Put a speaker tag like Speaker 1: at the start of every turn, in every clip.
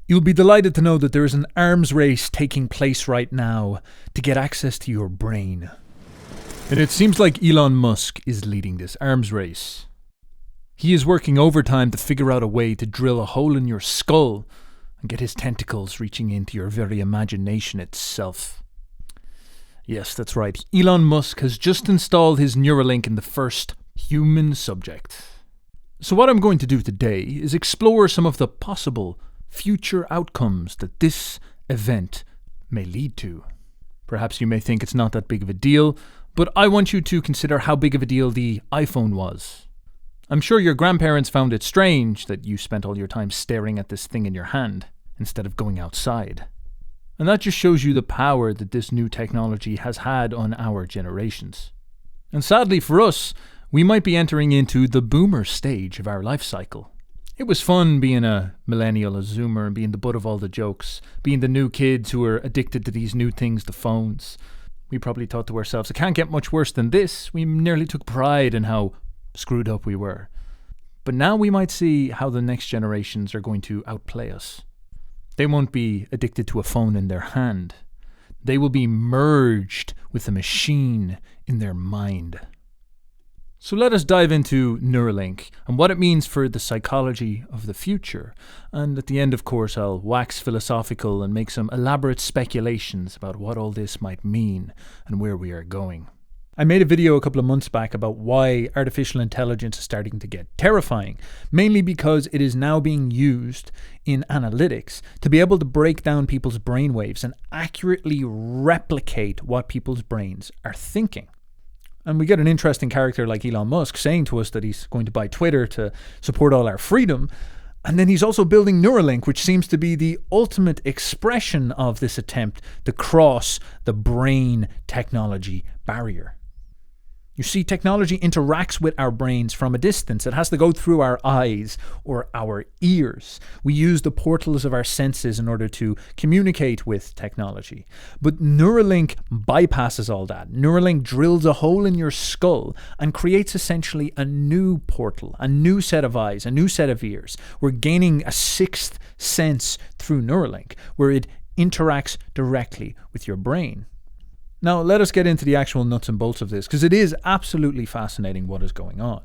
Speaker 1: You'll be delighted to know that there is an arms race taking place right now to get access to your brain. And it seems like Elon Musk is leading this arms race. He is working overtime to figure out a way to drill a hole in your skull and get his tentacles reaching into your very imagination itself. Yes, that's right. Elon Musk has just installed his Neuralink in the first human subject. So what I'm going to do today is explore some of the possible future outcomes that this event may lead to. Perhaps you may think it's not that big of a deal, but I want you to consider how big of a deal the iPhone was. I'm sure your grandparents found it strange that you spent all your time staring at this thing in your hand instead of going outside. And that just shows you the power that this new technology has had on our generations. And sadly for us, we might be entering into the boomer stage of our life cycle. It was fun being a millennial, a zoomer, and being the butt of all the jokes, being the new kids who are addicted to these new things, the phones. We probably thought to ourselves, it can't get much worse than this. We nearly took pride in how screwed up we were. But now we might see how the next generations are going to outplay us. They won't be addicted to a phone in their hand. They will be merged with a machine in their mind. So let us dive into Neuralink and what it means for the psychology of the future. And at the end, of course, I'll wax philosophical and make some elaborate speculations about what all this might mean and where we are going. I made a video a couple of months back about why artificial intelligence is starting to get terrifying, mainly because it is now being used in analytics to be able to break down people's brainwaves and accurately replicate what people's brains are thinking. And we get an interesting character like Elon Musk saying to us that he's going to buy Twitter to support all our freedom. And then he's also building Neuralink, which seems to be the ultimate expression of this attempt to cross the brain technology barrier. You see, technology interacts with our brains from a distance. It has to go through our eyes or our ears. We use the portals of our senses in order to communicate with technology. But Neuralink bypasses all that. Neuralink drills a hole in your skull and creates essentially a new portal, a new set of eyes, a new set of ears. We're gaining a sixth sense through Neuralink, where it interacts directly with your brain. Now, let us get into the actual nuts and bolts of this, because it is absolutely fascinating what is going on.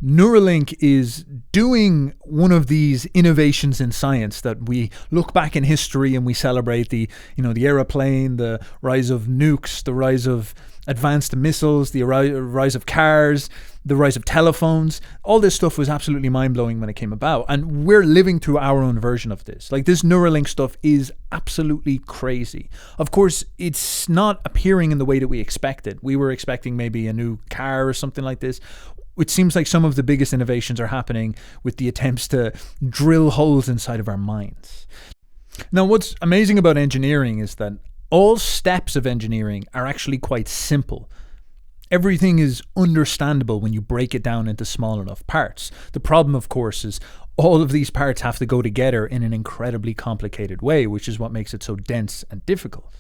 Speaker 1: Neuralink is doing one of these innovations in science that we look back in history and we celebrate the airplane, the rise of nukes, the rise of advanced missiles, the rise of cars, the rise of telephones. All this stuff was absolutely mind-blowing when it came about. And we're living through our own version of this. Like, this Neuralink stuff is absolutely crazy. Of course, it's not appearing in the way that we expected. We were expecting maybe a new car or something like this. It seems like some of the biggest innovations are happening with the attempts to drill holes inside of our minds. Now, what's amazing about engineering is that all steps of engineering are actually quite simple. Everything is understandable when you break it down into small enough parts. The problem, of course, is all of these parts have to go together in an incredibly complicated way, which is what makes it so dense and difficult.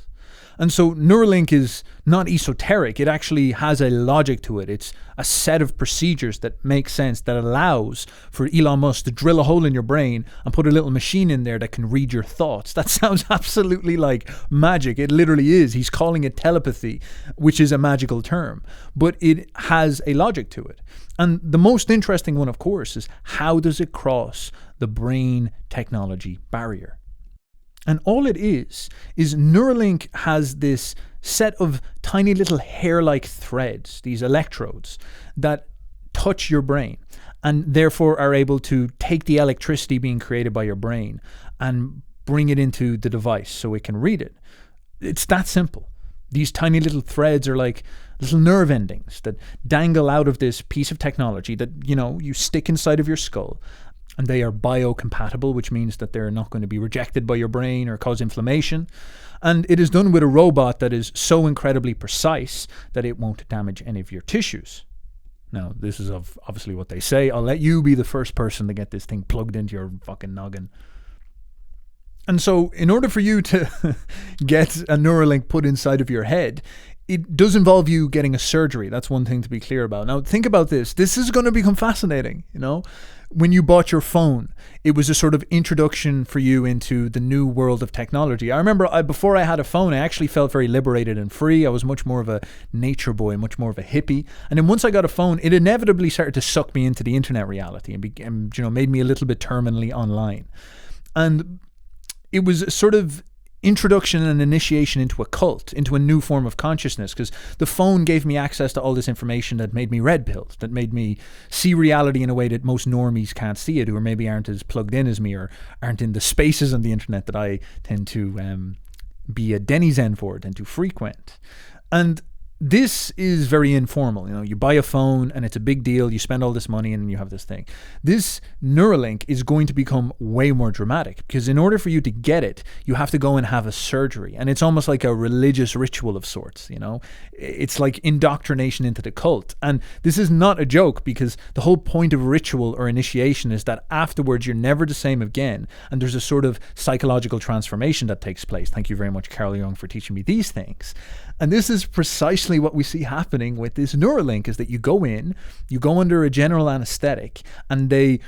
Speaker 1: And so Neuralink is not esoteric. It actually has a logic to it. It's a set of procedures that make sense, that allows for Elon Musk to drill a hole in your brain and put a little machine in there that can read your thoughts. That sounds absolutely like magic. It literally is. He's calling it telepathy, which is a magical term. But it has a logic to it. And the most interesting one, of course, is how does it cross the brain technology barrier? And all it is Neuralink has this set of tiny little hair-like threads, these electrodes, that touch your brain and therefore are able to take the electricity being created by your brain and bring it into the device so it can read it. It's that simple. These tiny little threads are like little nerve endings that dangle out of this piece of technology that, you stick inside of your skull. And they are biocompatible, which means that they're not going to be rejected by your brain or cause inflammation. And it is done with a robot that is so incredibly precise that it won't damage any of your tissues. Now, this is obviously what they say. I'll let you be the first person to get this thing plugged into your fucking noggin. And so in order for you to get a Neuralink put inside of your head, it does involve you getting a surgery. That's one thing to be clear about. Now, think about this. This is going to become fascinating, you know? When you bought your phone, it was a sort of introduction for you into the new world of technology. I remember before I had a phone, I actually felt very liberated and free. I was much more of a nature boy, much more of a hippie. And then once I got a phone, it inevitably started to suck me into the internet reality and made me a little bit terminally online. And it was sort of introduction and initiation into a cult, into a new form of consciousness, because the phone gave me access to all this information that made me red-pilled, that made me see reality in a way that most normies can't see it, or maybe aren't as plugged in as me, or aren't in the spaces on the internet that I tend to be a denizen for, tend to frequent. And this is very informal. You know, you buy a phone and it's a big deal. You spend all this money and you have this thing. This Neuralink is going to become way more dramatic, because in order for you to get it, you have to go and have a surgery. And it's almost like a religious ritual of sorts, you know. It's like indoctrination into the cult. And this is not a joke, because the whole point of ritual or initiation is that afterwards you're never the same again. And there's a sort of psychological transformation that takes place. Thank you very much, Carl Jung, for teaching me these things. And this is precisely what we see happening with this Neuralink, is that you go under a general anesthetic, and they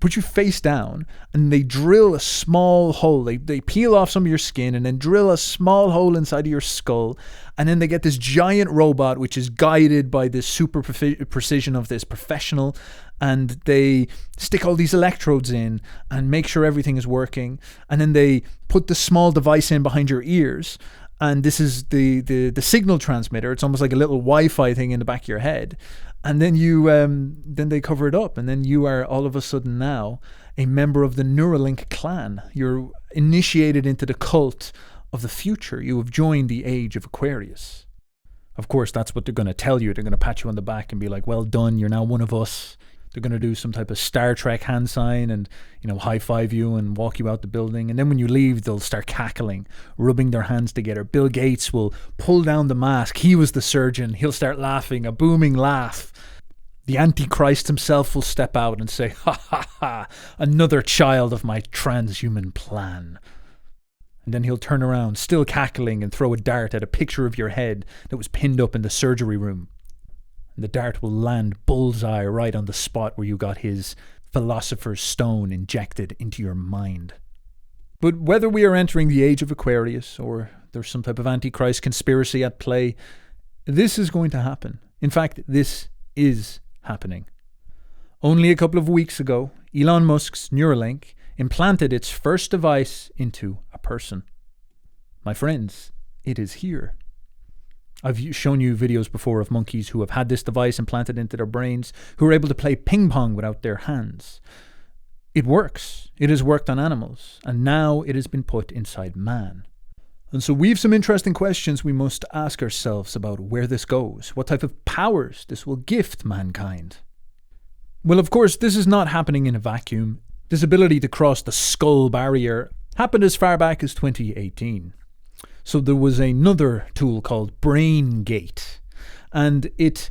Speaker 1: put you face down and they drill a small hole. They peel off some of your skin and then drill a small hole inside of your skull. And then they get this giant robot, which is guided by this super precision of this professional. And they stick all these electrodes in and make sure everything is working. And then they put the small device in behind your ears. And this is the signal transmitter. It's almost like a little Wi-Fi thing in the back of your head. And then then they cover it up. And then you are all of a sudden now a member of the Neuralink clan. You're initiated into the cult of the future. You have joined the age of Aquarius. Of course, that's what they're going to tell you. They're going to pat you on the back and be like, well done, you're now one of us. They're going to do some type of Star Trek hand sign and, high five you and walk you out the building. And then when you leave, they'll start cackling, rubbing their hands together. Bill Gates will pull down the mask. He was the surgeon. He'll start laughing, a booming laugh. The Antichrist himself will step out and say, ha ha ha, another child of my transhuman plan. And then he'll turn around, still cackling, and throw a dart at a picture of your head that was pinned up in the surgery room. And the dart will land bullseye right on the spot where you got his philosopher's stone injected into your mind. But whether we are entering the age of Aquarius or there's some type of Antichrist conspiracy at play, this is going to happen. In fact, this is happening. Only a couple of weeks ago, Elon Musk's Neuralink implanted its first device into a person. My friends, it is here. I've shown you videos before of monkeys who have had this device implanted into their brains, who are able to play ping pong without their hands. It works. It has worked on animals, and now it has been put inside man. And so we have some interesting questions we must ask ourselves about where this goes, what type of powers this will gift mankind. Well, of course, this is not happening in a vacuum. This ability to cross the skull barrier happened as far back as 2018. So there was another tool called BrainGate, and it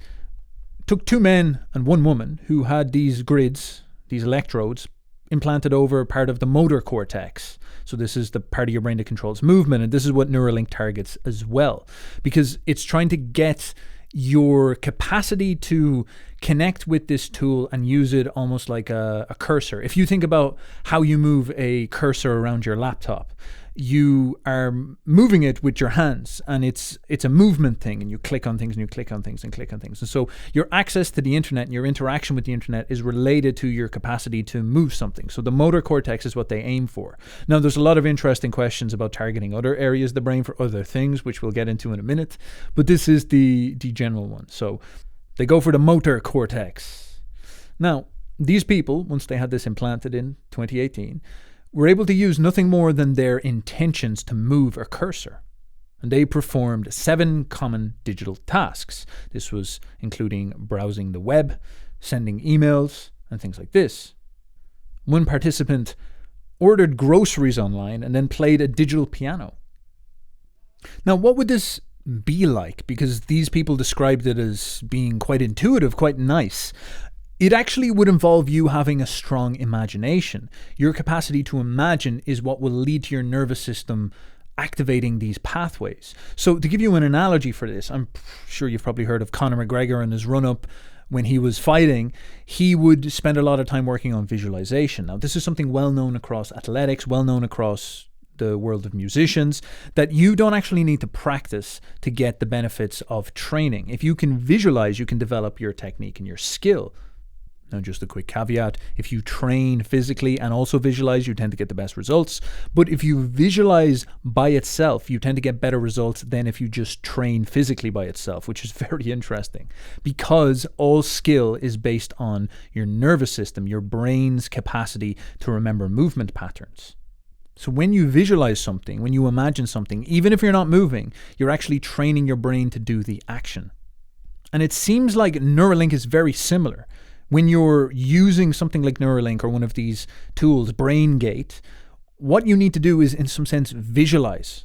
Speaker 1: took two men and one woman who had these grids, these electrodes, implanted over part of the motor cortex. So this is the part of your brain that controls movement, and this is what Neuralink targets as well, because it's trying to get your capacity to connect with this tool and use it almost like a cursor. If you think about how you move a cursor around your laptop, you are moving it with your hands, and it's a movement thing, and you click on things and you click on things and click on things. And so your access to the internet and your interaction with the internet is related to your capacity to move something. So the motor cortex is what they aim for. Now, there's a lot of interesting questions about targeting other areas of the brain for other things, which we'll get into in a minute, but this is the general one. So they go for the motor cortex. Now, these people, once they had this implanted in 2018, were able to use nothing more than their intentions to move a cursor. And they performed 7 common digital tasks. This was including browsing the web, sending emails, and things like this. One participant ordered groceries online and then played a digital piano. Now, what would this be like? Because these people described it as being quite intuitive, quite nice. It actually would involve you having a strong imagination. Your capacity to imagine is what will lead to your nervous system activating these pathways. So to give you an analogy for this, I'm sure you've probably heard of Conor McGregor and his run-up when he was fighting. He would spend a lot of time working on visualization. Now, this is something well known across athletics, well known across the world of musicians, that you don't actually need to practice to get the benefits of training. If you can visualize, you can develop your technique and your skill. Now, just a quick caveat, if you train physically and also visualize, you tend to get the best results. But if you visualize by itself, you tend to get better results than if you just train physically by itself, which is very interesting, because all skill is based on your nervous system, your brain's capacity to remember movement patterns. So when you visualize something, when you imagine something, even if you're not moving, you're actually training your brain to do the action. And it seems like Neuralink is very similar. When you're using something like Neuralink or one of these tools, BrainGate, what you need to do is, in some sense, visualize.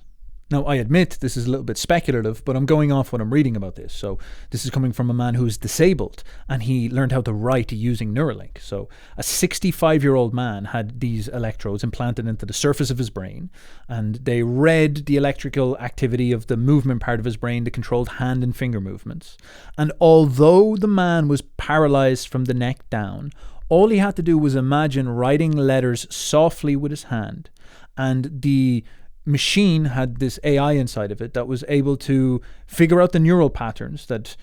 Speaker 1: Now, I admit this is a little bit speculative, but I'm going off what I'm reading about this. So this is coming from a man who is disabled, and he learned how to write using Neuralink. So a 65-year-old man had these electrodes implanted into the surface of his brain, and they read the electrical activity of the movement part of his brain, the controlled hand and finger movements. And although the man was paralyzed from the neck down, all he had to do was imagine writing letters softly with his hand, and the machine had this AI inside of it that was able to figure out the neural patterns that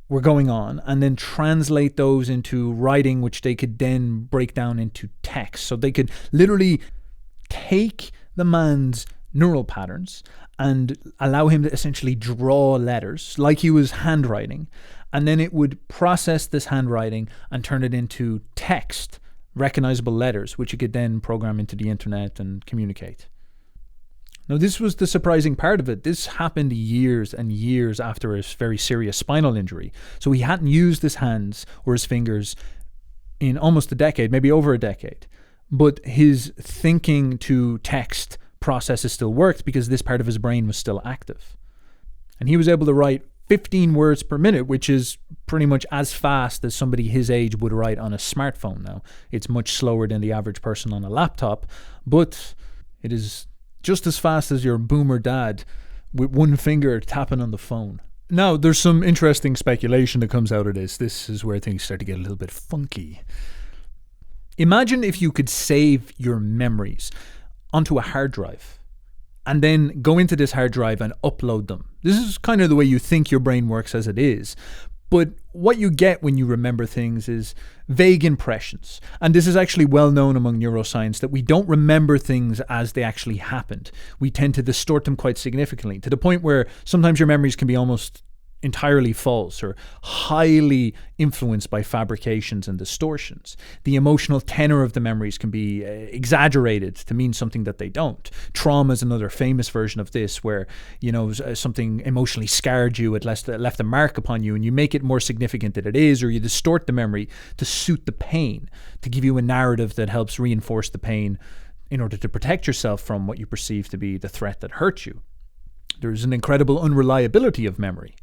Speaker 1: were going on and then translate those into writing, which they could then break down into text. So they could literally take the man's neural patterns and allow him to essentially draw letters like he was handwriting, and then it would process this handwriting and turn it into text, recognizable letters, which you could then program into the internet and communicate. Now, this was the surprising part of it. This happened years and years after a very serious spinal injury. So he hadn't used his hands or his fingers in almost a decade, maybe over a decade. But his thinking to text processes still worked because this part of his brain was still active. And he was able to write 15 words per minute, which is pretty much as fast as somebody his age would write on a smartphone now. It's much slower than the average person on a laptop, but it is just as fast as your boomer dad with one finger tapping on the phone. Now, there's some interesting speculation that comes out of this. This is where things start to get a little bit funky. Imagine if you could save your memories onto a hard drive and then go into this hard drive and upload them. This is kind of the way you think your brain works as it is. But what you get when you remember things is vague impressions. And this is actually well known among neuroscience, that we don't remember things as they actually happened. We tend to distort them quite significantly, to the point where sometimes your memories can be almost entirely false or highly influenced by fabrications and distortions. The emotional tenor of the memories can be exaggerated to mean something that they don't. Trauma is another famous version of this, where, you know, something emotionally scarred you, it left a mark upon you, and you make it more significant than it is, or you distort the memory to suit the pain, to give you a narrative that helps reinforce the pain in order to protect yourself from what you perceive to be the threat that hurt you. There's an incredible unreliability of memory.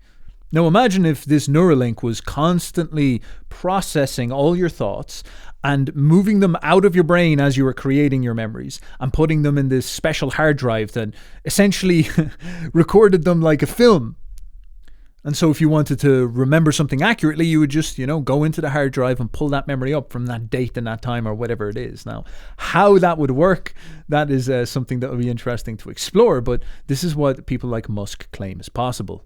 Speaker 1: Now imagine if this Neuralink was constantly processing all your thoughts and moving them out of your brain as you were creating your memories and putting them in this special hard drive that essentially recorded them like a film. And so if you wanted to remember something accurately, you would just, go into the hard drive and pull that memory up from that date and that time or whatever it is. Now, how that would work, that is something that would be interesting to explore, but this is what people like Musk claim is possible.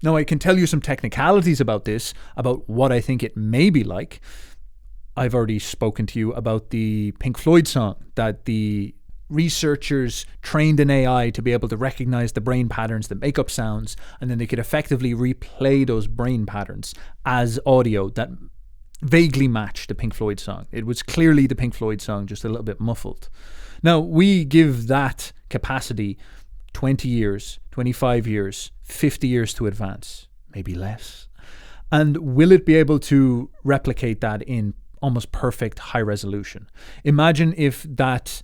Speaker 1: Now, I can tell you some technicalities about this, about what I think it may be like. I've already spoken to you about the Pink Floyd song that the researchers trained an AI to be able to recognize the brain patterns that make up sounds, and then they could effectively replay those brain patterns as audio that vaguely matched the Pink Floyd song. It was clearly the Pink Floyd song, just a little bit muffled. Now, we give that capacity 20 years, 25 years, 50 years to advance, maybe less. And will it be able to replicate that in almost perfect high resolution? Imagine if that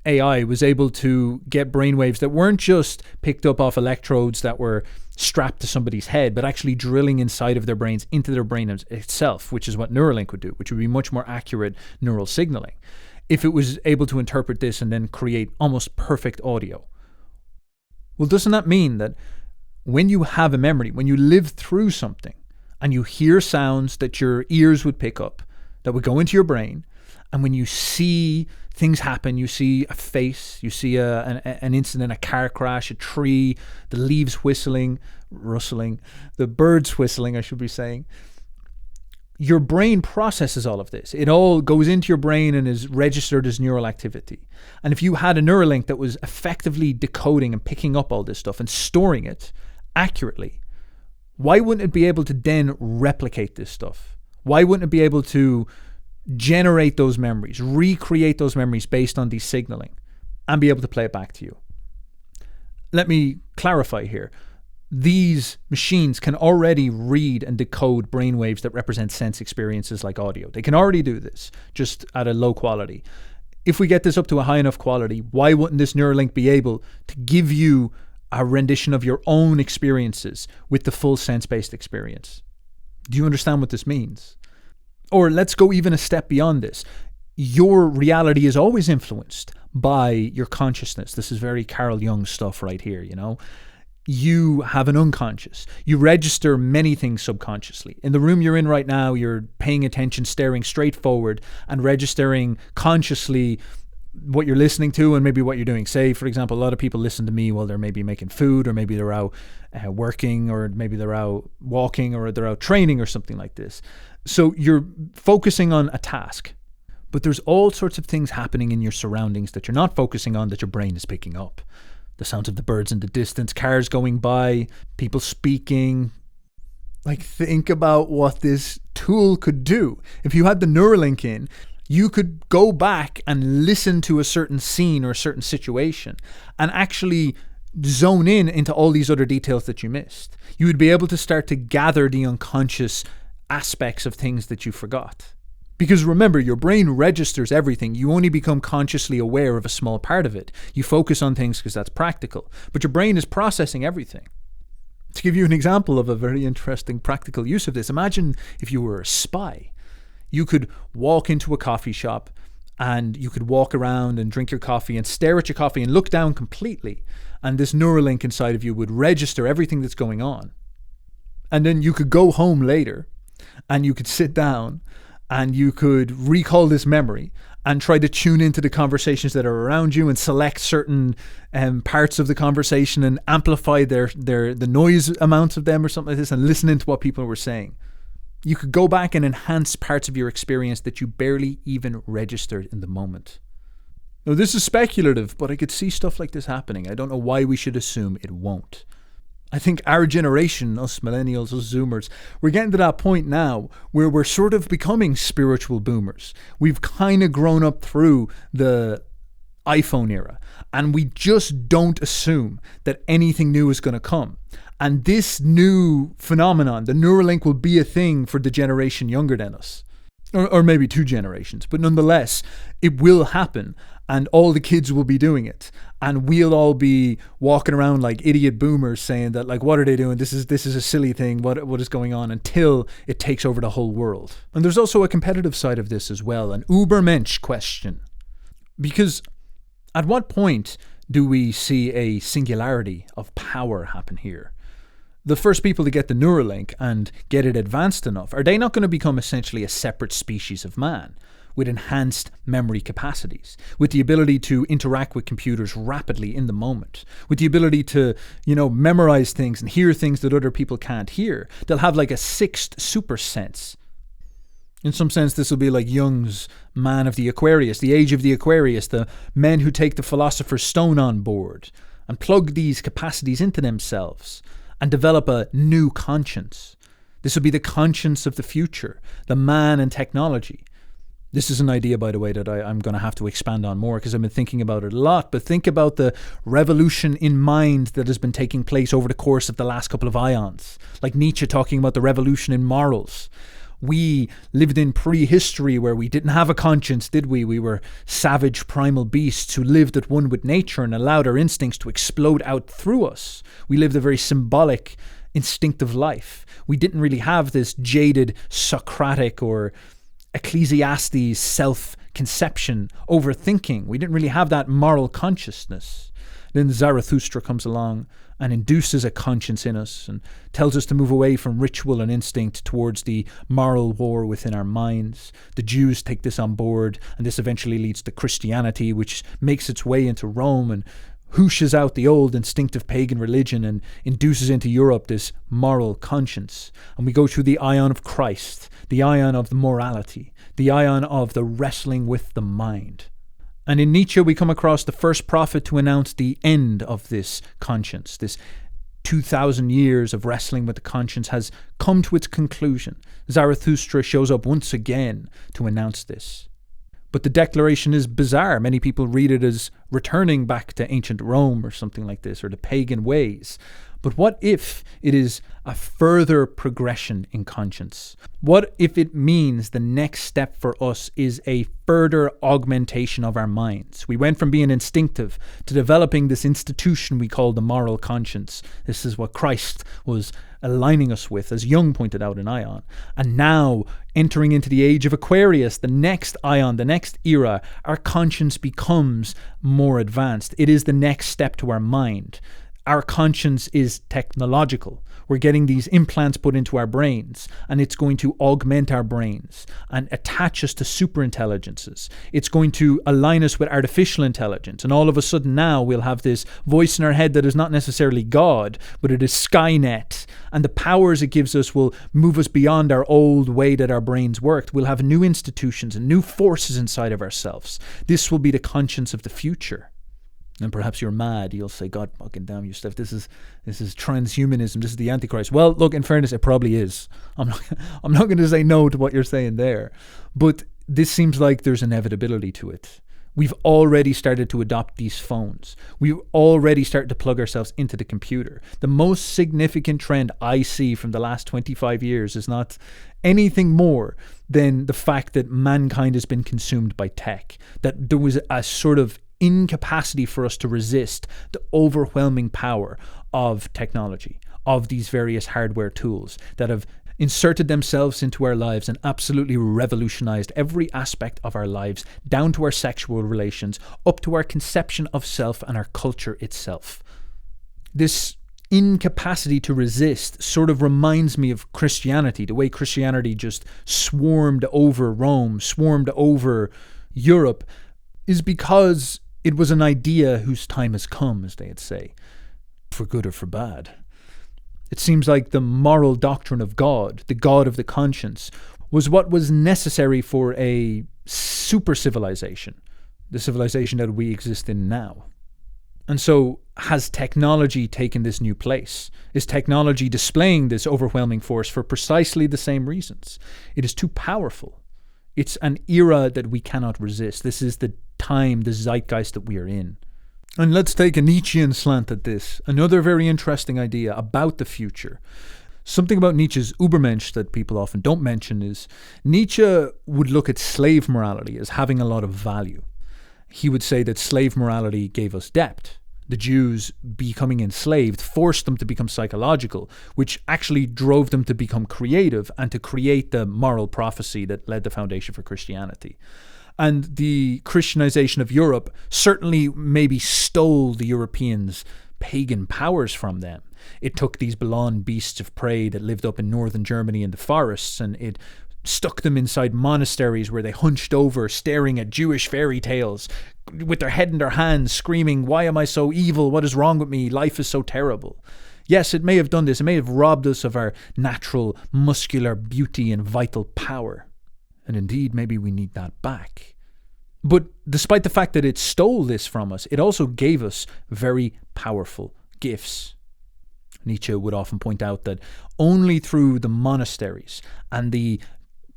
Speaker 1: AI was able to get brainwaves that weren't just picked up off electrodes that were strapped to somebody's head, but actually drilling inside of their brains into their brain itself, which is what Neuralink would do, which would be much more accurate neural signaling. If it was able to interpret this and then create almost perfect audio, Well, doesn't that mean that when you have a memory, when you live through something and you hear sounds that your ears would pick up, that would go into your brain, and when you see things happen, you see a face, you see an incident, a car crash, a tree, the leaves rustling, the birds whistling, I should be saying, your brain processes all of this. It all goes into your brain and is registered as neural activity. And if you had a Neuralink that was effectively decoding and picking up all this stuff and storing it accurately, why wouldn't it be able to then replicate this stuff? Why wouldn't it be able to generate those memories, recreate those memories based on these signaling, and be able to play it back to you? Let me clarify here. These machines can already read and decode brainwaves that represent sense experiences like audio. They can already do this, just at a low quality. If we get this up to a high enough quality, why wouldn't this Neuralink be able to give you a rendition of your own experiences with the full sense-based experience? Do you understand what this means? Or let's go even a step beyond this. Your reality is always influenced by your consciousness. This is very Carl Jung stuff right here, you know? You have an unconscious. You register many things subconsciously. In the room you're in right now, you're paying attention, staring straight forward and registering consciously what you're listening to and maybe what you're doing. Say, for example, a lot of people listen to me while they're maybe making food, or maybe they're out working, or maybe they're out walking, or they're out training or something like this. So you're focusing on a task, but there's all sorts of things happening in your surroundings that you're not focusing on that your brain is picking up. The sounds of the birds in the distance, cars going by, people speaking. Like, think about what this tool could do. If you had the Neuralink in, you could go back and listen to a certain scene or a certain situation and actually zone in into all these other details that you missed. You would be able to start to gather the unconscious aspects of things that you forgot. Because remember, your brain registers everything. You only become consciously aware of a small part of it. You focus on things because that's practical. But your brain is processing everything. To give you an example of a very interesting practical use of this, imagine if you were a spy. You could walk into a coffee shop and you could walk around and drink your coffee and stare at your coffee and look down completely. And this Neuralink inside of you would register everything that's going on. And then you could go home later and you could sit down and you could recall this memory and try to tune into the conversations that are around you and select certain parts of the conversation and amplify the noise amounts of them or something like this and listen into what people were saying. You could go back and enhance parts of your experience that you barely even registered in the moment. Now, this is speculative, but I could see stuff like this happening. I don't know why we should assume it won't. I think our generation, us millennials, us zoomers, we're getting to that point now where we're sort of becoming spiritual boomers. We've kind of grown up through the iPhone era, and we just don't assume that anything new is going to come. And this new phenomenon, the Neuralink, will be a thing for the generation younger than us. Or maybe 2 generations, but nonetheless, it will happen, and all the kids will be doing it, and we'll all be walking around like idiot boomers saying that, like, what are they doing? This is a silly thing. What is going on? Until it takes over the whole world. And there's also a competitive side of this as well, an Ubermensch question, because at what point do we see a singularity of power happen here? The first people to get the Neuralink and get it advanced enough, are they not going to become essentially a separate species of man with enhanced memory capacities, with the ability to interact with computers rapidly in the moment, with the ability to, memorize things and hear things that other people can't hear? They'll have like a 6th super sense. In some sense, this will be like Jung's man of the Aquarius, the age of the Aquarius, the men who take the Philosopher's Stone on board and plug these capacities into themselves and develop a new conscience. This will be the conscience of the future, the man and technology. This is an idea, by the way, that I'm going to have to expand on more because I've been thinking about it a lot. But think about the revolution in mind that has been taking place over the course of the last couple of ions. Like Nietzsche talking about the revolution in morals. We lived in prehistory where we didn't have a conscience, did we? We were savage primal beasts who lived at one with nature and allowed our instincts to explode out through us. We lived a very symbolic, instinctive life. We didn't really have this jaded Socratic or Ecclesiastes self-conception, overthinking. We didn't really have that moral consciousness. Then Zarathustra comes along and induces a conscience in us and tells us to move away from ritual and instinct towards the moral war within our minds. The Jews take this on board, and this eventually leads to Christianity, which makes its way into Rome and whooshes out the old instinctive pagan religion and induces into Europe this moral conscience. And we go through the ion of Christ, the ion of the morality, the ion of the wrestling with the mind. And in Nietzsche, we come across the first prophet to announce the end of this conscience. This 2,000 years of wrestling with the conscience has come to its conclusion. Zarathustra shows up once again to announce this. But the declaration is bizarre. Many people read it as returning back to ancient Rome or something like this, or the pagan ways. But what if it is a further progression in conscience? What if it means the next step for us is a further augmentation of our minds? We went from being instinctive to developing this institution we call the moral conscience. This is what Christ was aligning us with, as Jung pointed out in Ion. And now, entering into the age of Aquarius, the next Ion, the next era, our conscience becomes more advanced. It is the next step to our mind. Our conscience is technological. We're getting these implants put into our brains, and it's going to augment our brains and attach us to superintelligences. It's going to align us with artificial intelligence, and all of a sudden now we'll have this voice in our head that is not necessarily God, but it is Skynet, and the powers it gives us will move us beyond our old way that our brains worked. We'll have new institutions and new forces inside of ourselves. This will be the conscience of the future. And perhaps you're mad. You'll say, God fucking damn you, Steph. This is transhumanism. This is the Antichrist. Well, look, in fairness, it probably is. I'm not going to say no to what you're saying there. But this seems like there's inevitability to it. We've already started to adopt these phones. We've already started to plug ourselves into the computer. The most significant trend I see from the last 25 years is not anything more than the fact that mankind has been consumed by tech. That there was a sort of incapacity for us to resist the overwhelming power of technology, of these various hardware tools that have inserted themselves into our lives and absolutely revolutionized every aspect of our lives, down to our sexual relations, up to our conception of self and our culture itself. This incapacity to resist sort of reminds me of Christianity, the way Christianity just swarmed over Rome, swarmed over Europe, is because it was an idea whose time has come, as they'd say, for good or for bad. It seems like the moral doctrine of God, the God of the conscience, was what was necessary for a super civilization, the civilization that we exist in now. And so, has technology taken this new place? Is technology displaying this overwhelming force for precisely the same reasons? It is too powerful. It's an era that we cannot resist. This is the time, the zeitgeist that we are in. And let's take a Nietzschean slant at this. Another very interesting idea about the future. Something about Nietzsche's Übermensch that people often don't mention is Nietzsche would look at slave morality as having a lot of value. He would say that slave morality gave us depth. The Jews becoming enslaved forced them to become psychological, which actually drove them to become creative and to create the moral prophecy that laid the foundation for Christianity. And the Christianization of Europe certainly maybe stole the Europeans' pagan powers from them. It took these blonde beasts of prey that lived up in northern Germany in the forests, and it stuck them inside monasteries where they hunched over, staring at Jewish fairy tales, with their head in their hands, screaming, "Why am I so evil? What is wrong with me? Life is so terrible." Yes, it may have done this. It may have robbed us of our natural muscular beauty and vital power. And indeed, maybe we need that back. But despite the fact that it stole this from us, it also gave us very powerful gifts. Nietzsche would often point out that only through the monasteries and the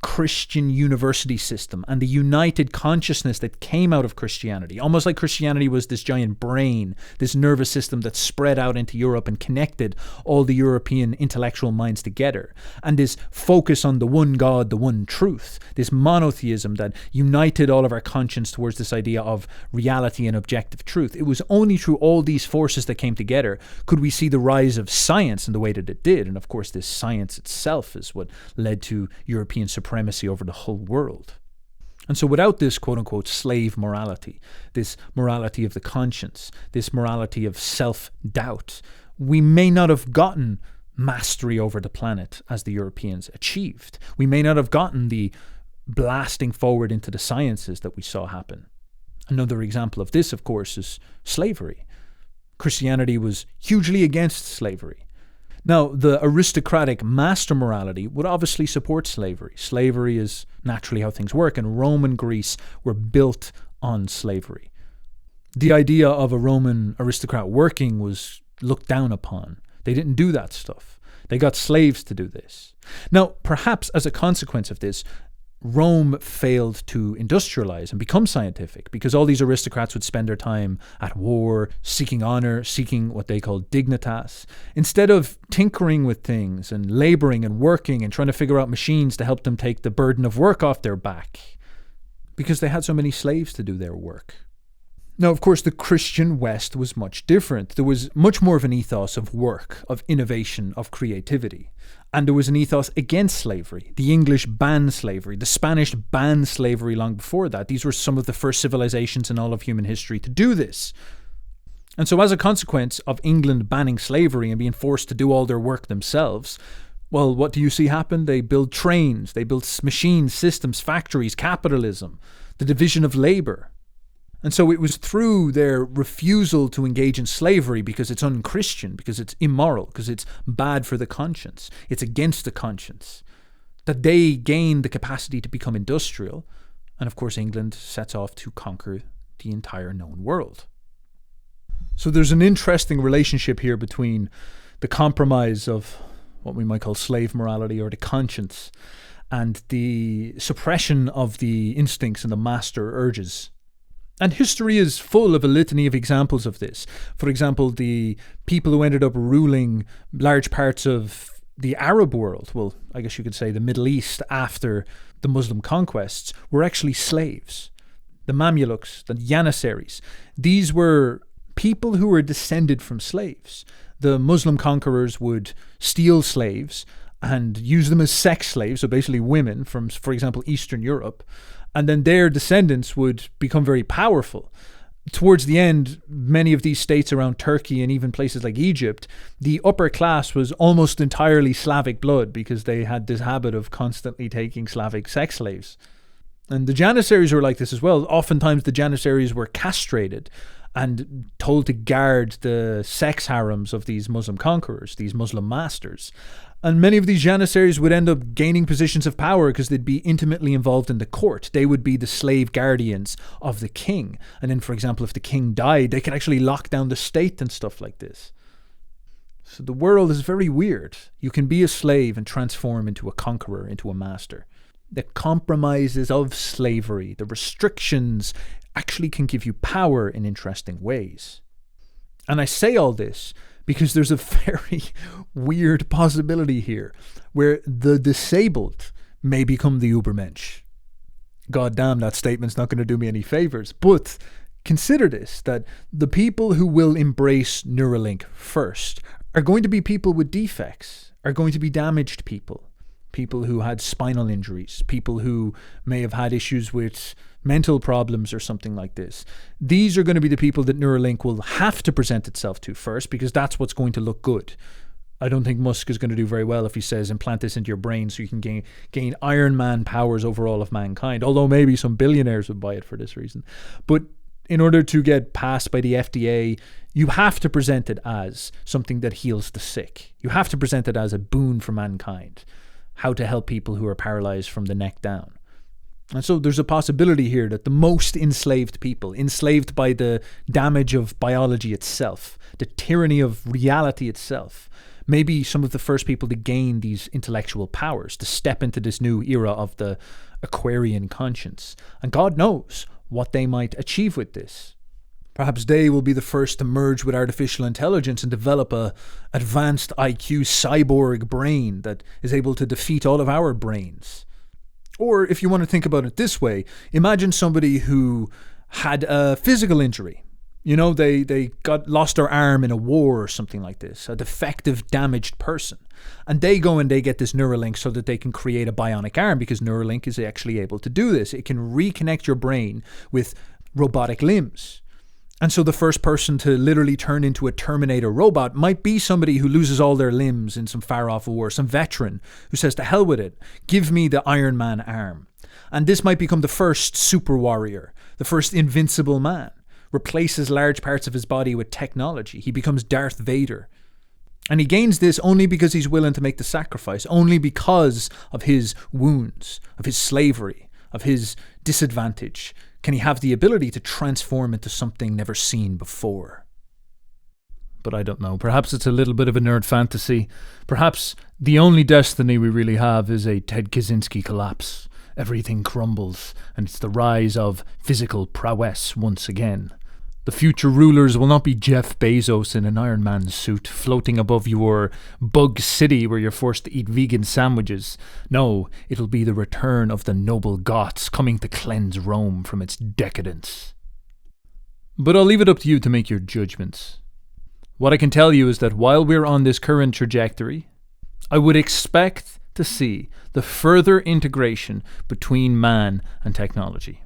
Speaker 1: Christian university system and the united consciousness that came out of Christianity, almost like Christianity was this giant brain, this nervous system that spread out into Europe and connected all the European intellectual minds together, and this focus on the one God, the one truth, this monotheism that united all of our conscience towards this idea of reality and objective truth. It was only through all these forces that came together could we see the rise of science in the way that it did. And of course, this science itself is what led to European supremacy over the whole world. And so without this quote-unquote slave morality, this morality of the conscience, this morality of self-doubt, we may not have gotten mastery over the planet as the Europeans achieved. We may not have gotten the blasting forward into the sciences that we saw happen. Another example of this, of course, is slavery. Christianity was hugely against slavery. Now, the aristocratic master morality would obviously support slavery. Slavery is naturally how things work, and Rome and Greece were built on slavery. The idea of a Roman aristocrat working was looked down upon. They didn't do that stuff. They got slaves to do this. Now, perhaps as a consequence of this, Rome failed to industrialize and become scientific because all these aristocrats would spend their time at war, seeking honor, seeking what they called dignitas, instead of tinkering with things and laboring and working and trying to figure out machines to help them take the burden of work off their back, because they had so many slaves to do their work. Now, of course, the Christian West was much different. There was much more of an ethos of work, of innovation, of creativity. And there was an ethos against slavery. The English banned slavery. The Spanish banned slavery long before that. These were some of the first civilizations in all of human history to do this. And so as a consequence of England banning slavery and being forced to do all their work themselves, well, what do you see happen? They build trains, they build machines, systems, factories, capitalism, the division of labor. And so it was through their refusal to engage in slavery because it's unchristian, because it's immoral, because it's bad for the conscience, it's against the conscience, that they gained the capacity to become industrial. And of course, England sets off to conquer the entire known world. So there's an interesting relationship here between the compromise of what we might call slave morality or the conscience and the suppression of the instincts and the master urges. And history is full of a litany of examples of this. For example, the people who ended up ruling large parts of the Arab world, well, I guess you could say the Middle East after the Muslim conquests, were actually slaves. The Mamelukes, the Janissaries, these were people who were descended from slaves. The Muslim conquerors would steal slaves and use them as sex slaves, so basically women from, for example, Eastern Europe, and then their descendants would become very powerful. Towards the end, many of these states around Turkey and even places like Egypt, the upper class was almost entirely Slavic blood because they had this habit of constantly taking Slavic sex slaves. And the Janissaries were like this as well. Oftentimes the Janissaries were castrated and told to guard the sex harems of these Muslim conquerors, these Muslim masters. And many of these Janissaries would end up gaining positions of power because they'd be intimately involved in the court. They would be the slave guardians of the king. And then, for example, if the king died, they could actually lock down the state and stuff like this. So the world is very weird. You can be a slave and transform into a conqueror, into a master. The compromises of slavery, the restrictions, actually can give you power in interesting ways. And I say all this because there's a very weird possibility here where the disabled may become the Übermensch. God damn, that statement's not going to do me any favors. But consider this, that the people who will embrace Neuralink first are going to be people with defects, are going to be damaged people. People who had spinal injuries, people who may have had issues with mental problems or something like this. These are going to be the people that Neuralink will have to present itself to first because that's what's going to look good. I don't think Musk is going to do very well if he says implant this into your brain so you can gain Iron Man powers over all of mankind, although maybe some billionaires would buy it for this reason. But in order to get passed by the FDA, you have to present it as something that heals the sick. You have to present it as a boon for mankind. How to help people who are paralyzed from the neck down. And so there's a possibility here that the most enslaved people, enslaved by the damage of biology itself, the tyranny of reality itself, may be some of the first people to gain these intellectual powers, to step into this new era of the Aquarian conscience. And God knows what they might achieve with this. Perhaps they will be the first to merge with artificial intelligence and develop a advanced IQ cyborg brain that is able to defeat all of our brains. Or if you want to think about it this way, imagine somebody who had a physical injury. You know, they got lost their arm in a war or something like this, a defective, damaged person. And they go and they get this Neuralink so that they can create a bionic arm, because Neuralink is actually able to do this. It can reconnect your brain with robotic limbs. And so the first person to literally turn into a Terminator robot might be somebody who loses all their limbs in some far-off war, some veteran who says, to hell with it, give me the Iron Man arm. And this might become the first super warrior, the first invincible man. Replaces large parts of his body with technology. He becomes Darth Vader. And he gains this only because he's willing to make the sacrifice, only because of his wounds, of his slavery, of his disadvantage. Can he have the ability to transform into something never seen before? But I don't know. Perhaps it's a little bit of a nerd fantasy. Perhaps the only destiny we really have is a Ted Kaczynski collapse. Everything crumbles, and it's the rise of physical prowess once again. The future rulers will not be Jeff Bezos in an Iron Man suit floating above your bug city where you're forced to eat vegan sandwiches. No, it'll be the return of the noble Goths coming to cleanse Rome from its decadence. But I'll leave it up to you to make your judgments. What I can tell you is that while we're on this current trajectory, I would expect to see the further integration between man and technology.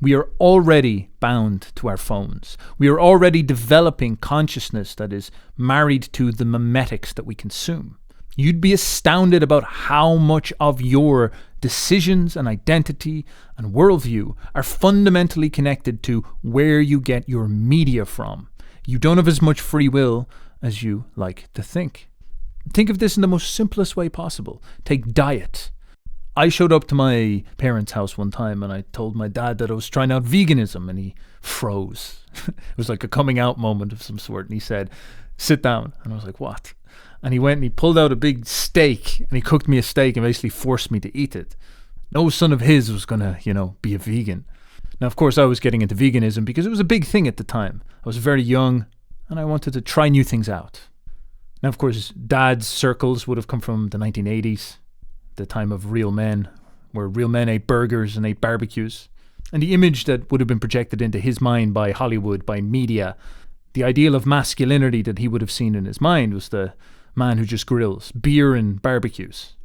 Speaker 1: We are already bound to our phones. We are already developing consciousness that is married to the memetics that we consume. You'd be astounded about how much of your decisions and identity and worldview are fundamentally connected to where you get your media from. You don't have as much free will as you like to think. Think of this in the most simplest way possible. Take diet. I showed up to my parents' house one time and I told my dad that I was trying out veganism, and he froze. It was like a coming out moment of some sort, and he said, sit down. And I was like, what? And he went and he pulled out a big steak and he cooked me a steak and basically forced me to eat it. No son of his was going to, be a vegan. Now, of course, I was getting into veganism because it was a big thing at the time. I was very young and I wanted to try new things out. Now, of course, Dad's circles would have come from the 1980s, the time of real men, where real men ate burgers and ate barbecues. And the image that would have been projected into his mind by Hollywood, by media, the ideal of masculinity that he would have seen in his mind was the man who just grills beer and barbecues.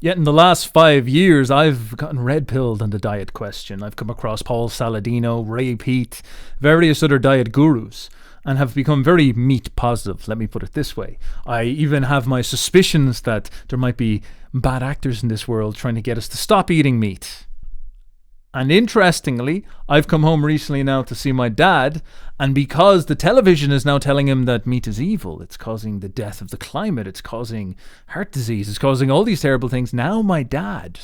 Speaker 1: Yet in the last 5 years, I've gotten red-pilled on the diet question. I've come across Paul Saladino, Ray Peat, various other diet gurus, and have become very meat positive, let me put it this way. I even have my suspicions that there might be bad actors in this world trying to get us to stop eating meat. And interestingly, I've come home recently now to see my dad, and because the television is now telling him that meat is evil, it's causing the death of the climate, it's causing heart disease, it's causing all these terrible things, now my dad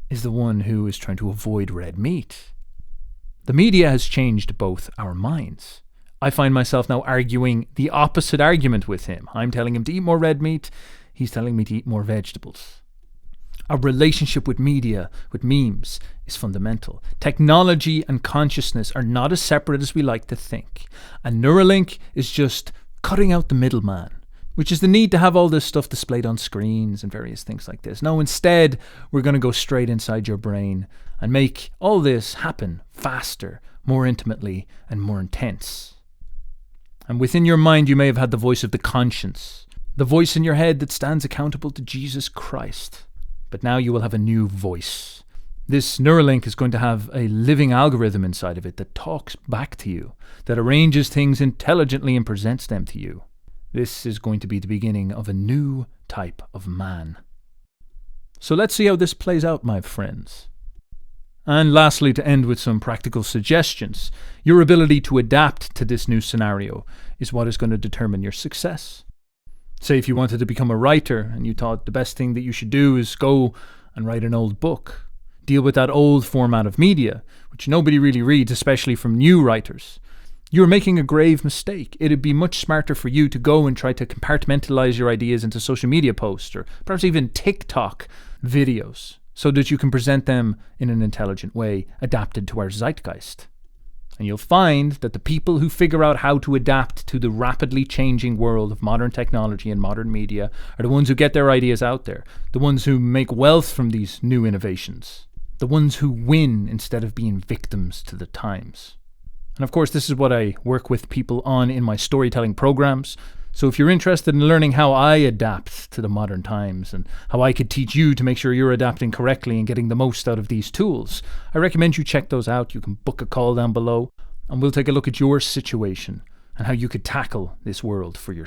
Speaker 1: is the one who is trying to avoid red meat. The media has changed both our minds. I find myself now arguing the opposite argument with him. I'm telling him to eat more red meat, he's telling me to eat more vegetables. Our relationship with media, with memes, is fundamental. Technology and consciousness are not as separate as we like to think. And Neuralink is just cutting out the middleman, which is the need to have all this stuff displayed on screens and various things like this. No, instead, we're going to go straight inside your brain and make all this happen faster, more intimately, and more intense. And within your mind, you may have had the voice of the conscience, the voice in your head that stands accountable to Jesus Christ. But now you will have a new voice. This Neuralink is going to have a living algorithm inside of it that talks back to you, that arranges things intelligently and presents them to you. This is going to be the beginning of a new type of man. So let's see how this plays out, my friends. And lastly, to end with some practical suggestions, your ability to adapt to this new scenario is what is going to determine your success. Say if you wanted to become a writer and you thought the best thing that you should do is go and write an old book. Deal with that old format of media, which nobody really reads, especially from new writers. You're making a grave mistake. It'd be much smarter for you to go and try to compartmentalize your ideas into social media posts or perhaps even TikTok videos so that you can present them in an intelligent way, adapted to our zeitgeist. And you'll find that the people who figure out how to adapt to the rapidly changing world of modern technology and modern media are the ones who get their ideas out there, the ones who make wealth from these new innovations, the ones who win instead of being victims to the times. And of course, this is what I work with people on in my storytelling programs. So if you're interested in learning how I adapt to the modern times and how I could teach you to make sure you're adapting correctly and getting the most out of these tools, I recommend you check those out. You can book a call down below and we'll take a look at your situation and how you could tackle this world for yourself.